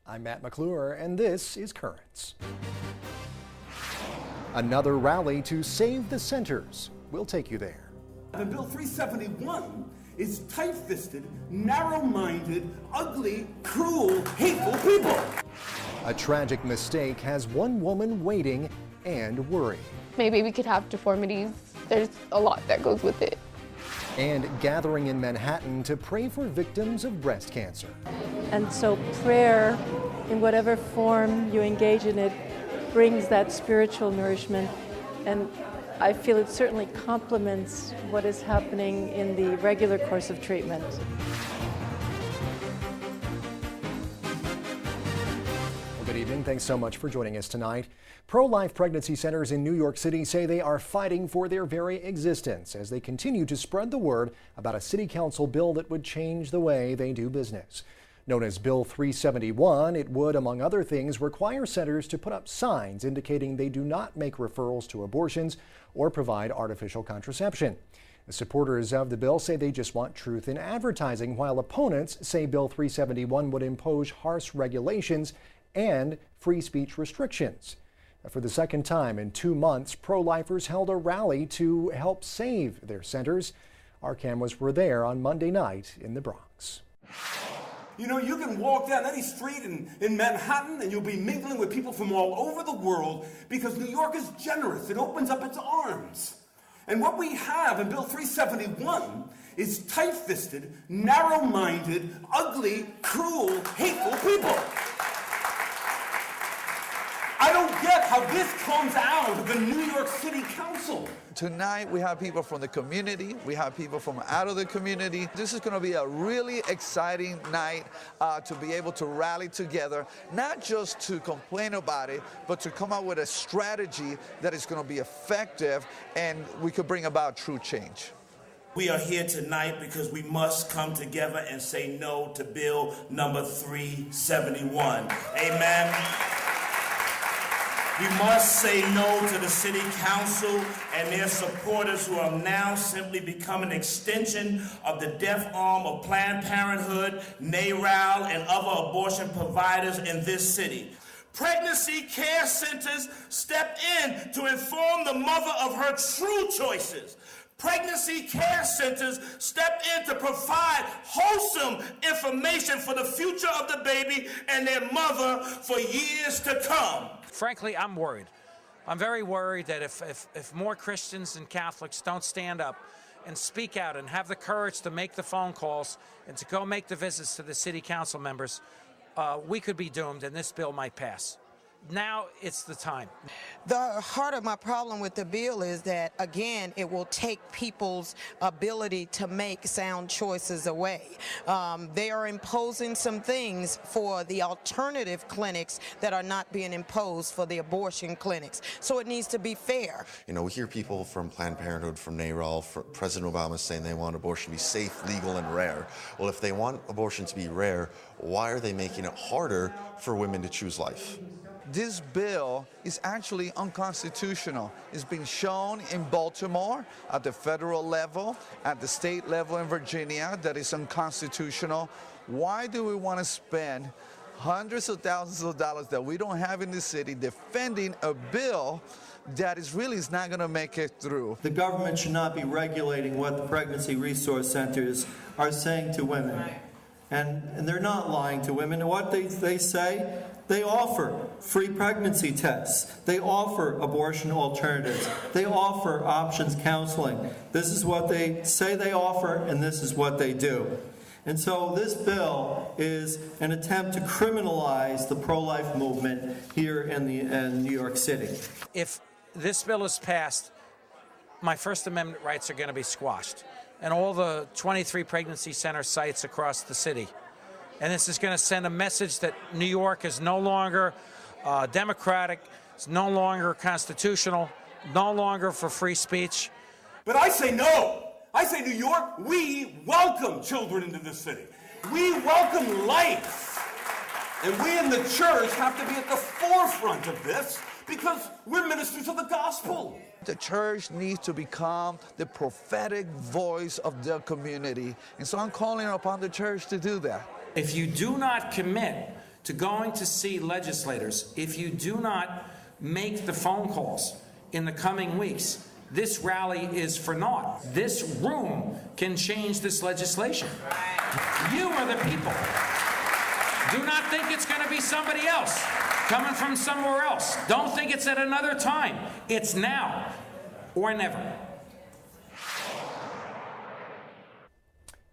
I'm Matt McClure, and this is Currents. Another rally to save the centers. We'll take you there. And Bill 371 is tight-fisted, narrow-minded, ugly, cruel, hateful people. A tragic mistake has one woman waiting and worried. Maybe we could have deformities. There's a lot that goes with it. And gathering in Manhattan to pray for victims of breast cancer. And so prayer, in whatever form you engage in it, brings that spiritual nourishment. And I feel it certainly complements what is happening in the regular course of treatment. Well, good evening. Thanks so much for joining us tonight. Pro-life pregnancy centers in New York City say they are fighting for their very existence as they continue to spread the word about a city council bill that would change the way they do business. Known as Bill 371, it would, among other things, require centers to put up signs indicating they do not make referrals to abortions or provide artificial contraception. The supporters of the bill say they just want truth in advertising, while opponents say Bill 371 would impose harsh regulations and free speech restrictions. For the second time in 2 months, pro-lifers held a rally to help save their centers. Our cameras were there on Monday night in the Bronx. You know, you can walk down any street in Manhattan and you'll be mingling with people from all over the world because New York is generous. It opens up its arms. And what we have in Bill 371 is tight-fisted, narrow-minded, ugly, cruel, hateful people. I don't get how this comes out of the New York City Council. Tonight we have people from the community, we have people from out of the community. This is going to be a really exciting night to be able to rally together, not just to complain about it, but to come up with a strategy that is going to be effective and we could bring about true change. We are here tonight because we must come together and say no to Bill number 371. Amen. We must say no to the city council and their supporters who are now simply become an extension of the deaf arm of Planned Parenthood, NARAL, and other abortion providers in this city. Pregnancy care centers step in to inform the mother of her true choices. Pregnancy care centers step in to provide wholesome information for the future of the baby and their mother for years to come. Frankly, I'm worried. I'm very worried that if more Christians and Catholics don't stand up and speak out and have the courage to make the phone calls and to go make the visits to the city council members, we could be doomed and this bill might pass. Now it's the time. The heart of my problem with the bill is that, again, it will take people's ability to make sound choices away. They are imposing some things for the alternative clinics that are not being imposed for the abortion clinics. So it needs to be fair. You know, we hear people from Planned Parenthood, from NARAL, President Obama saying they want abortion to be safe, legal, and rare. Well, if they want abortion to be rare, why are they making it harder for women to choose life? This bill is actually unconstitutional. It's been shown in Baltimore at the federal level, at the state level in Virginia, that is unconstitutional. Why do we want to spend hundreds of thousands of dollars that we don't have in the city defending a bill that is not going to make it through? The government should not be regulating what the pregnancy resource centers are saying to women. And they're not lying to women. And what they say, they offer free pregnancy tests. They offer abortion alternatives. They offer options counseling. This is what they say they offer, and this is what they do. And so this bill is an attempt to criminalize the pro-life movement here in New York City. If this bill is passed, my First Amendment rights are going to be squashed, and all the 23 pregnancy center sites across the city. And this is going to send a message that New York is no longer democratic, it's no longer constitutional, no longer for free speech. But I say no. I say, New York, we welcome children into the city. We welcome life. And we in the church have to be at the forefront of this because we're ministers of the gospel. The church needs to become the prophetic voice of the community. And so I'm calling upon the church to do that. If you do not commit to going to see legislators, if you do not make the phone calls in the coming weeks, this rally is for naught. This room can change this legislation. You are the people. Do not think it's going to be somebody else coming from somewhere else. Don't think it's at another time. It's now or never.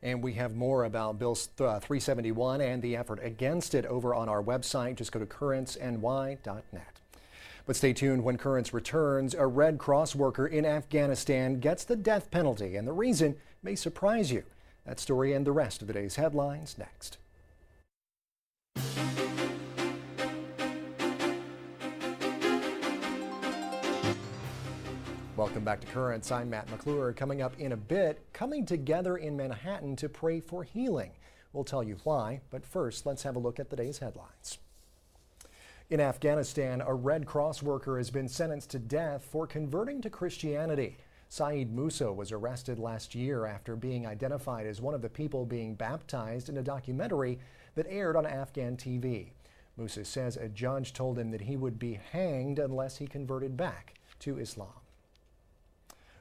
And we have more about Bill 371 and the effort against it over on our website. Just go to currentsny.net. But stay tuned. When Currents returns, a Red Cross worker in Afghanistan gets the death penalty, and the reason may surprise you. That story and the rest of the day's headlines next. Welcome back to Currents. I'm Matt McClure. Coming up in a bit, coming together in Manhattan to pray for healing. We'll tell you why, but first, let's have a look at the day's headlines. In Afghanistan, a Red Cross worker has been sentenced to death for converting to Christianity. Saeed Musa was arrested last year after being identified as one of the people being baptized in a documentary that aired on Afghan TV. Musa says a judge told him that he would be hanged unless he converted back to Islam.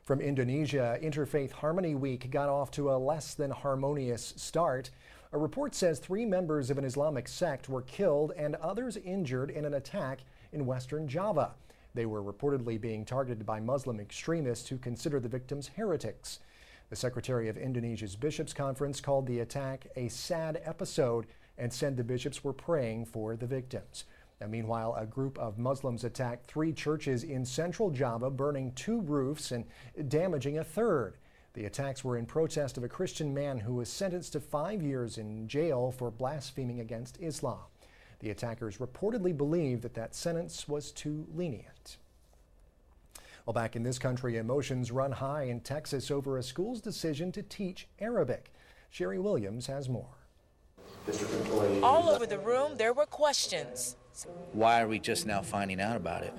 From Indonesia, Interfaith Harmony Week got off to a less than harmonious start. A report says 3 members of an Islamic sect were killed and others injured in an attack in western Java. They were reportedly being targeted by Muslim extremists who consider the victims heretics. The Secretary of Indonesia's Bishops' Conference called the attack a sad episode and said the bishops were praying for the victims. Now, meanwhile, a group of Muslims attacked 3 churches in central Java, burning 2 roofs and damaging a third. The attacks were in protest of a Christian man who was sentenced to 5 years in jail for blaspheming against Islam. The attackers reportedly believed that sentence was too lenient. Well, back in this country, emotions run high in Texas over a school's decision to teach Arabic. Sherry Williams has more. All over the room, there were questions. Why are we just now finding out about it?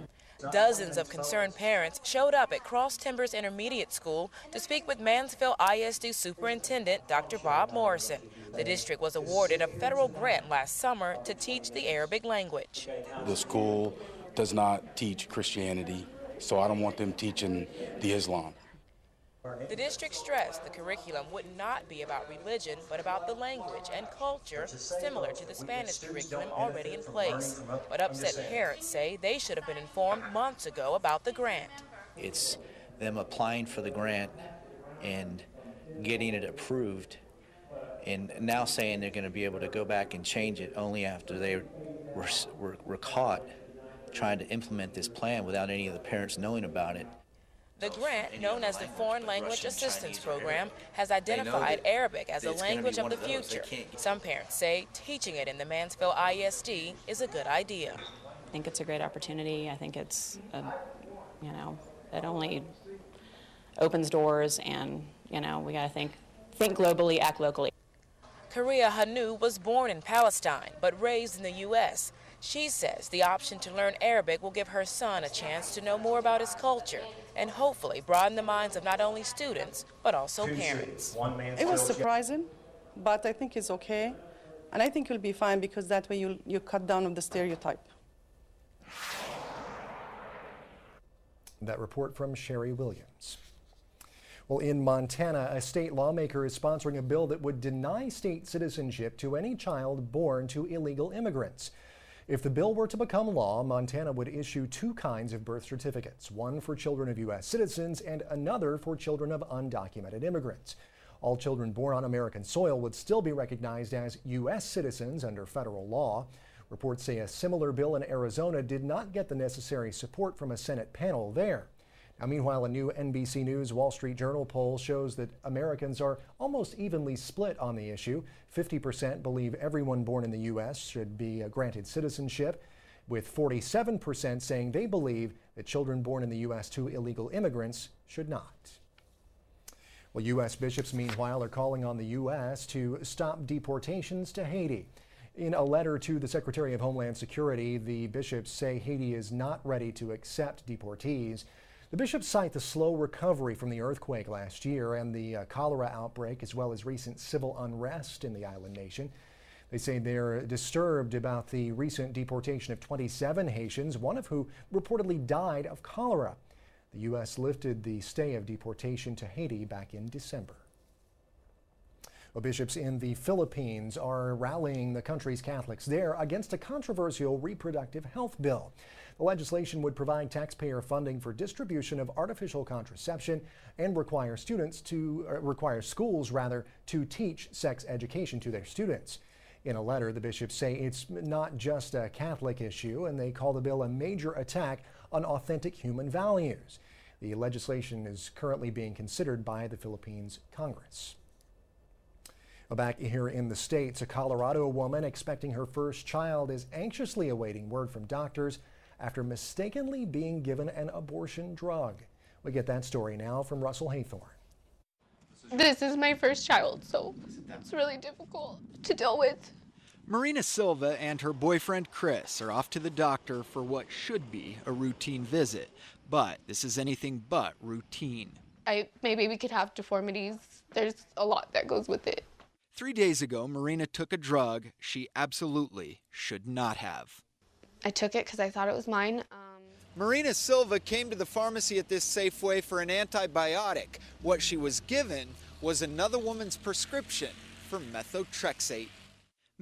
Dozens of concerned parents showed up at Cross Timbers Intermediate School to speak with Mansfield ISD Superintendent Dr. Bob Morrison. The district was awarded a federal grant last summer to teach the Arabic language. The school does not teach Christianity, so I don't want them teaching the Islam. The district stressed the curriculum would not be about religion, but about the language and culture, similar to the Spanish curriculum already in place. But upset parents say they should have been informed months ago about the grant. It's them applying for the grant and getting it approved, and now saying they're going to be able to go back and change it only after they were caught trying to implement this plan without any of the parents knowing about it. The grant, known as the Foreign Language Assistance Program, has identified Arabic as a language of the future. Some parents say teaching it in the Mansfield ISD is a good idea. I think it's a great opportunity. I think it's, it only opens doors, and, we got to think globally, act locally. Karia Hanu was born in Palestine, but raised in the U.S. She says the option to learn Arabic will give her son a chance to know more about his culture and hopefully broaden the minds of not only students, but also parents. It was surprising, but I think it's okay. And I think you'll be fine because that way you cut down on the stereotype. That report from Sherry Williams. Well, in Montana, a state lawmaker is sponsoring a bill that would deny state citizenship to any child born to illegal immigrants. If the bill were to become law, Montana would issue 2 kinds of birth certificates, one for children of U.S. citizens and another for children of undocumented immigrants. All children born on American soil would still be recognized as U.S. citizens under federal law. Reports say a similar bill in Arizona did not get the necessary support from a Senate panel there. Now, meanwhile, a new NBC News Wall Street Journal poll shows that Americans are almost evenly split on the issue. 50% believe everyone born in the U.S. should be granted citizenship, with 47% saying they believe that children born in the U.S. to illegal immigrants should not. Well, U.S. bishops, meanwhile, are calling on the U.S. to stop deportations to Haiti. In a letter to the Secretary of Homeland Security, the bishops say Haiti is not ready to accept deportees. The bishops cite the slow recovery from the earthquake last year and the cholera outbreak, as well as recent civil unrest in the island nation. They say they're disturbed about the recent deportation of 27 Haitians, one of whom reportedly died of cholera. The U.S. lifted the stay of deportation to Haiti back in December. Well, bishops in the Philippines are rallying the country's Catholics there against a controversial reproductive health bill. The legislation would provide taxpayer funding for distribution of artificial contraception and require schools to teach sex education to their students. In a letter, the bishops say it's not just a Catholic issue, and they call the bill a major attack on authentic human values. The legislation is currently being considered by the Philippines Congress. Back here in the States, a Colorado woman expecting her first child is anxiously awaiting word from doctors after mistakenly being given an abortion drug. We get that story now from Russell Haythorne. This is my first child, so it's really difficult to deal with. Marina Silva and her boyfriend Chris are off to the doctor for what should be a routine visit, but this is anything but routine. My baby could have deformities. There's a lot that goes with it. 3 days ago, Marina took a drug she absolutely should not have. I took it because I thought it was mine. Marina Silva came to the pharmacy at this Safeway for an antibiotic. What she was given was another woman's prescription for methotrexate.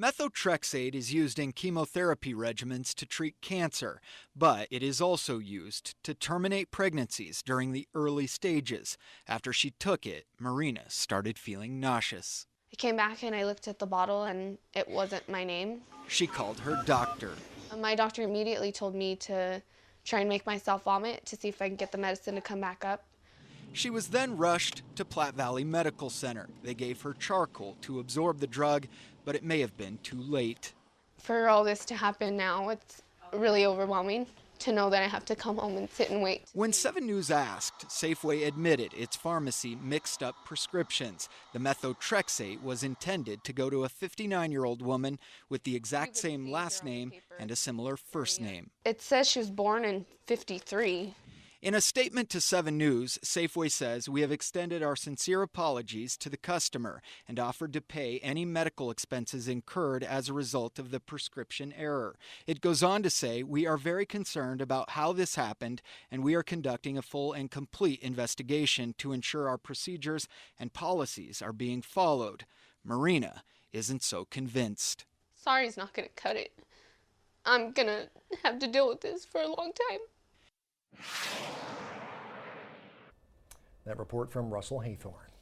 Methotrexate is used in chemotherapy regimens to treat cancer, but it is also used to terminate pregnancies during the early stages. After she took it, Marina started feeling nauseous. I came back and I looked at the bottle and it wasn't my name. She called her doctor. My doctor immediately told me to try and make myself vomit to see if I can get the medicine to come back up. She was then rushed to Platte Valley Medical Center. They gave her charcoal to absorb the drug, but it may have been too late. For all this to happen now, it's really overwhelming to know that I have to come home and sit and wait. When 7 News asked, Safeway admitted its pharmacy mixed up prescriptions. The methotrexate was intended to go to a 59-year-old woman with the exact same last name and a similar first name. It says she was born in '53. In a statement to 7 News, Safeway says, "We have extended our sincere apologies to the customer and offered to pay any medical expenses incurred as a result of the prescription error." It goes on to say, "We are very concerned about how this happened, and we are conducting a full and complete investigation to ensure our procedures and policies are being followed." Marina isn't so convinced. Sorry's not going to cut it. I'm going to have to deal with this for a long time. That report from Russell Haythorne.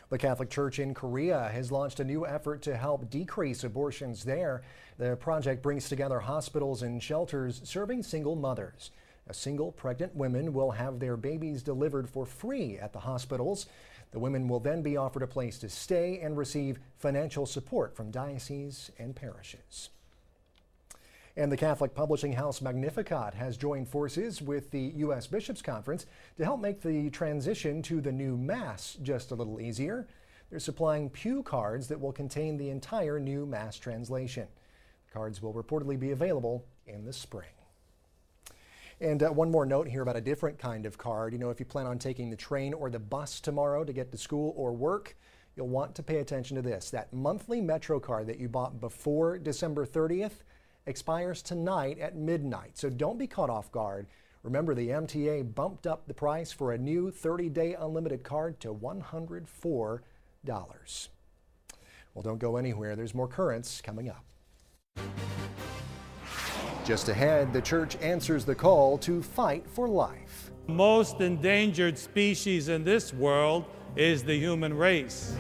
The Catholic Church in Korea has launched a new effort to help decrease abortions there. The project brings together hospitals and shelters serving single mothers. Single pregnant women will have their babies delivered for free at the hospitals. The women will then be offered a place to stay and receive financial support from dioceses and parishes. And the Catholic publishing house Magnificat has joined forces with the U.S. Bishops' Conference to help make the transition to the new Mass just a little easier. They're supplying pew cards that will contain the entire new Mass translation. The cards will reportedly be available in the spring. And one more note here about a different kind of card. You know, if you plan on taking the train or the bus tomorrow to get to school or work, you'll want to pay attention to this. That monthly Metro card that you bought before December 30th expires tonight at midnight, so don't be caught off guard. Remember, the MTA bumped up the price for a new 30-day unlimited card to $104. Well, don't go anywhere. There's more Currents coming up. Just ahead, the church answers the call to fight for life. The most endangered species in this world is the human race.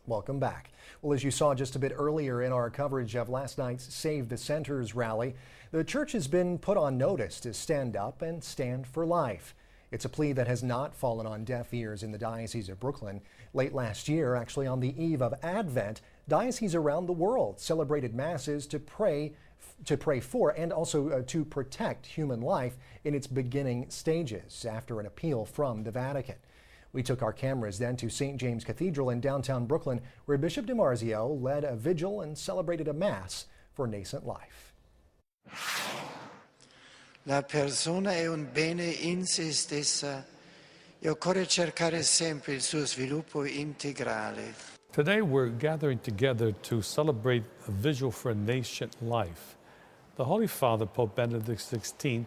Welcome back. Well, as you saw just a bit earlier in our coverage of last night's Save the Centers rally, the church has been put on notice to stand up and stand for life. It's a plea that has not fallen on deaf ears in the Diocese of Brooklyn. Late last year, actually on the eve of Advent, dioceses around the world celebrated masses to pray for and also to protect human life in its beginning stages after an appeal from the Vatican. We took our cameras then to St. James Cathedral in downtown Brooklyn, where Bishop DiMarzio led a vigil and celebrated a Mass for nascent life. La persona è un bene in se stessa e occorre cercare sempre il suo sviluppo integrale. Today we're gathering together to celebrate a vigil for nascent life. The Holy Father, Pope Benedict XVI,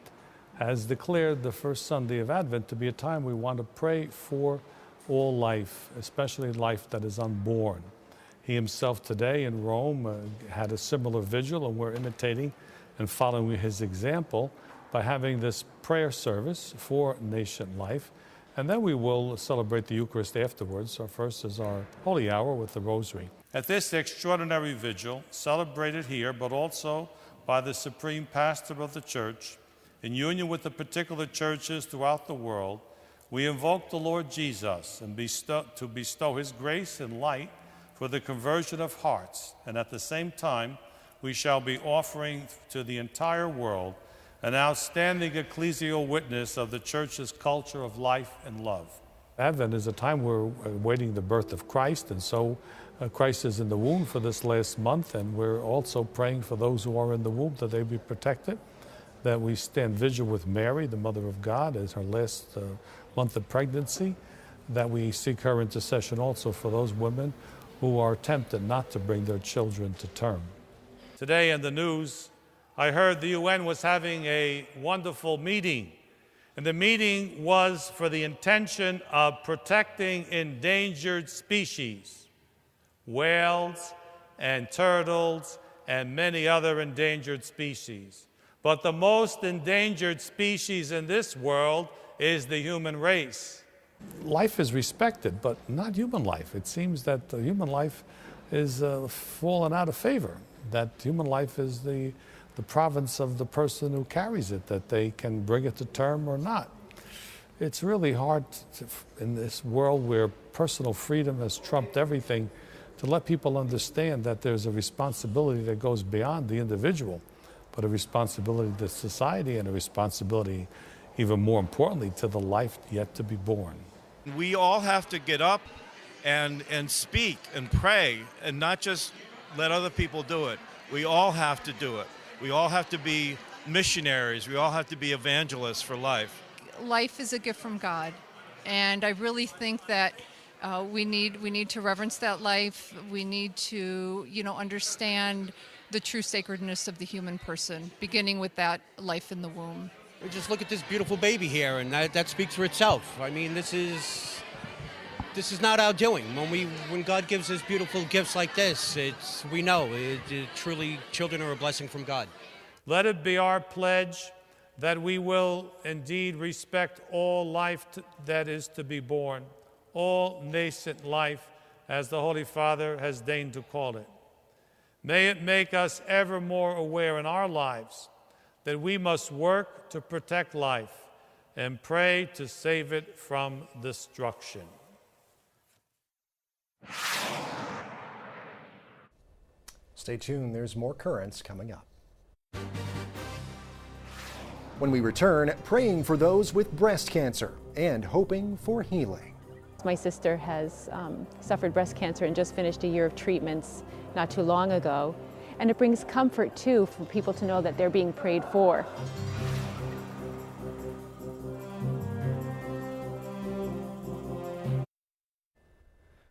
has declared the first Sunday of Advent to be a time we want to pray for all life, especially life that is unborn. He himself today in Rome had a similar vigil, and we're imitating and following his example by having this prayer service for nascent life. And then we will celebrate the Eucharist afterwards. So first is our Holy Hour with the Rosary. At this extraordinary vigil, celebrated here, but also by the Supreme Pastor of the Church, in union with the particular churches throughout the world, we invoke the Lord Jesus and to bestow his grace and light for the conversion of hearts. And at the same time, we shall be offering to the entire world an outstanding ecclesial witness of the Church's culture of life and love. Advent is a time we're awaiting the birth of Christ, and so Christ is in the womb for this last month, and we're also praying for those who are in the womb that they be protected, that we stand vigil with Mary, the Mother of God, as her last month of pregnancy, that we seek her intercession also for those women who are tempted not to bring their children to term. Today in the news, I heard the UN was having a wonderful meeting, and the meeting was for the intention of protecting endangered species, whales and turtles and many other endangered species. But the most endangered species in this world is the human race. Life is respected, but not human life. It seems that the human life is fallen out of favor, that human life is the province of the person who carries it, that they can bring it to term or not. It's really hard in this world where personal freedom has trumped everything to let people understand that there's a responsibility that goes beyond the individual, but a responsibility to society and a responsibility, even more importantly, to the life yet to be born. We all have to get up and speak and pray and not just let other people do it. We all have to do it. We all have to be missionaries. We all have to be evangelists for life. Life is a gift from God, and I really think that we need to reverence that life. We need to, understand the true sacredness of the human person, beginning with that life in the womb. Just look at this beautiful baby here, and that speaks for itself. I mean, this is not our doing. When God gives us beautiful gifts like this, we know truly children are a blessing from God. Let it be our pledge that we will indeed respect all life that is to be born, all nascent life, as the Holy Father has deigned to call it. May it make us ever more aware in our lives that we must work to protect life and pray to save it from destruction. Stay tuned, there's more Currents coming up. When we return, praying for those with breast cancer and hoping for healing. My sister has suffered breast cancer and just finished a year of treatments not too long ago. And it brings comfort, too, for people to know that they're being prayed for.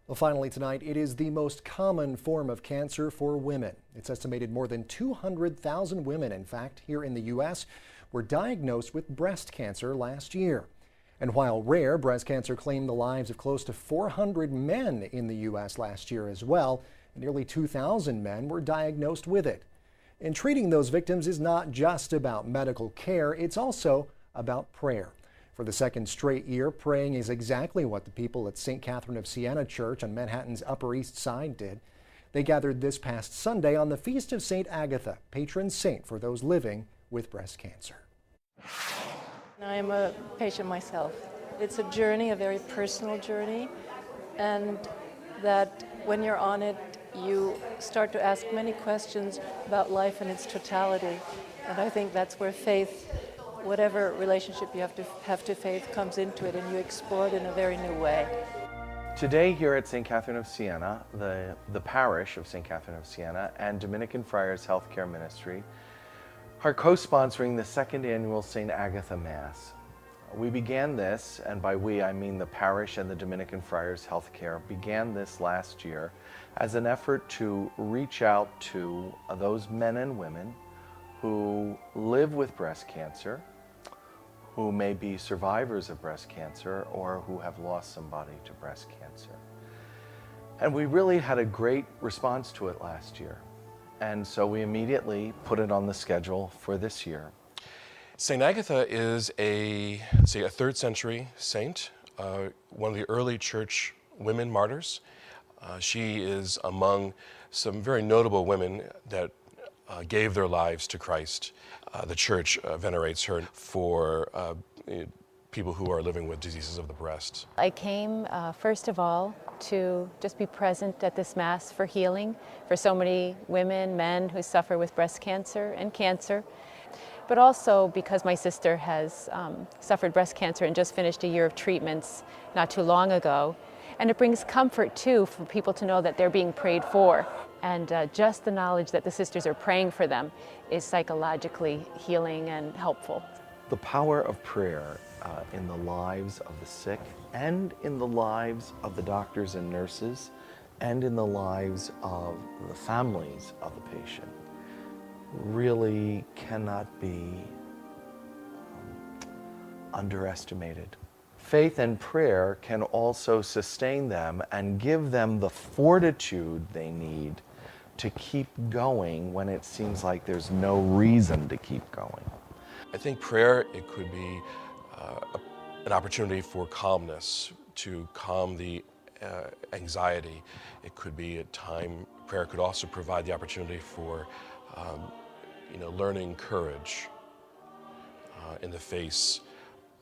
Well, finally tonight, it is the most common form of cancer for women. It's estimated more than 200,000 women, in fact, here in the U.S., were diagnosed with breast cancer last year. And while rare, breast cancer claimed the lives of close to 400 men in the U.S. last year as well. Nearly 2,000 men were diagnosed with it. And treating those victims is not just about medical care, it's also about prayer. For the second straight year, praying is exactly what the people at St. Catherine of Siena Church on Manhattan's Upper East Side did. They gathered this past Sunday on the Feast of St. Agatha, patron saint for those living with breast cancer. I'm a patient myself. It's a journey, a very personal journey, and that when you're on it, you start to ask many questions about life in its totality. And I think that's where faith, whatever relationship you have to faith, comes into it, and you explore it in a very new way. Today here at St. Catherine of Siena, the parish of St. Catherine of Siena and Dominican Friars Healthcare Ministry are co-sponsoring the second annual St. Agatha Mass. We began this, and by we I mean the parish and the Dominican Friars Healthcare, began this last year as an effort to reach out to those men and women who live with breast cancer, who may be survivors of breast cancer, or who have lost somebody to breast cancer. And we really had a great response to it last year. And so we immediately put it on the schedule for this year. St. Agatha is a 3rd century saint, one of the early church women martyrs. She is among some very notable women that gave their lives to Christ. The church venerates her for people who are living with diseases of the breast. I came, first of all, to just be present at this Mass for healing for so many women, men who suffer with breast cancer and cancer, but also because my sister has suffered breast cancer and just finished a year of treatments not too long ago. And it brings comfort, too, for people to know that they're being prayed for. And just the knowledge that the sisters are praying for them is psychologically healing and helpful. The power of prayer in the lives of the sick and in the lives of the doctors and nurses and in the lives of the families of the patient really cannot be underestimated. Faith and prayer can also sustain them and give them the fortitude they need to keep going when it seems like there's no reason to keep going. I think prayer, it could be an opportunity for calmness, to calm the anxiety. It could be a time, prayer could also provide the opportunity for learning courage in the face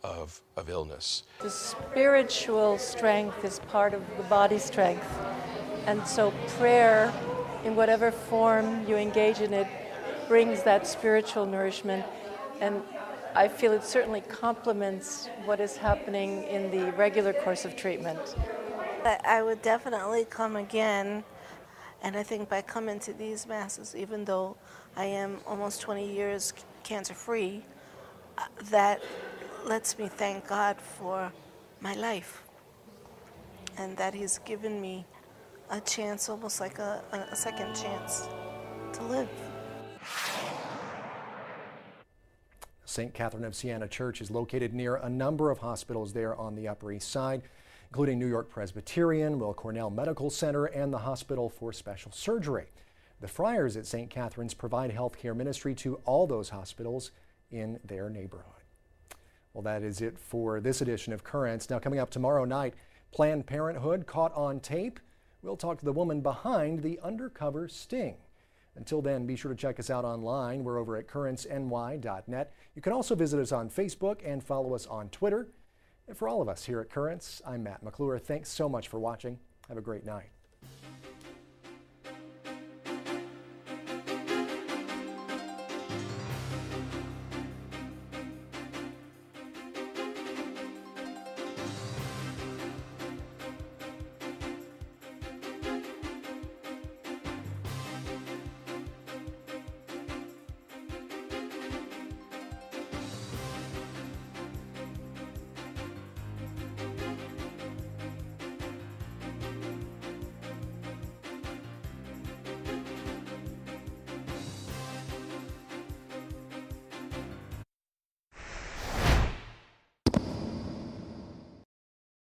of illness. The spiritual strength is part of the body strength. And so prayer, in whatever form you engage in it, brings that spiritual nourishment. And I feel it certainly complements what is happening in the regular course of treatment. I would definitely come again. And I think by coming to these Masses, even though I am almost 20 years cancer-free, that lets me thank God for my life and that He's given me a chance, almost like a second chance to live. St. Catherine of Siena Church is located near a number of hospitals there on the Upper East Side, including New York Presbyterian, Weill Cornell Medical Center, and the Hospital for Special Surgery. The Friars at St. Catherine's provide health care ministry to all those hospitals in their neighborhood. Well, that is it for this edition of Currents. Now, coming up tomorrow night, Planned Parenthood caught on tape. We'll talk to the woman behind the undercover sting. Until then, be sure to check us out online. We're over at currentsny.net. You can also visit us on Facebook and follow us on Twitter. And for all of us here at Currents, I'm Matt McClure. Thanks so much for watching. Have a great night.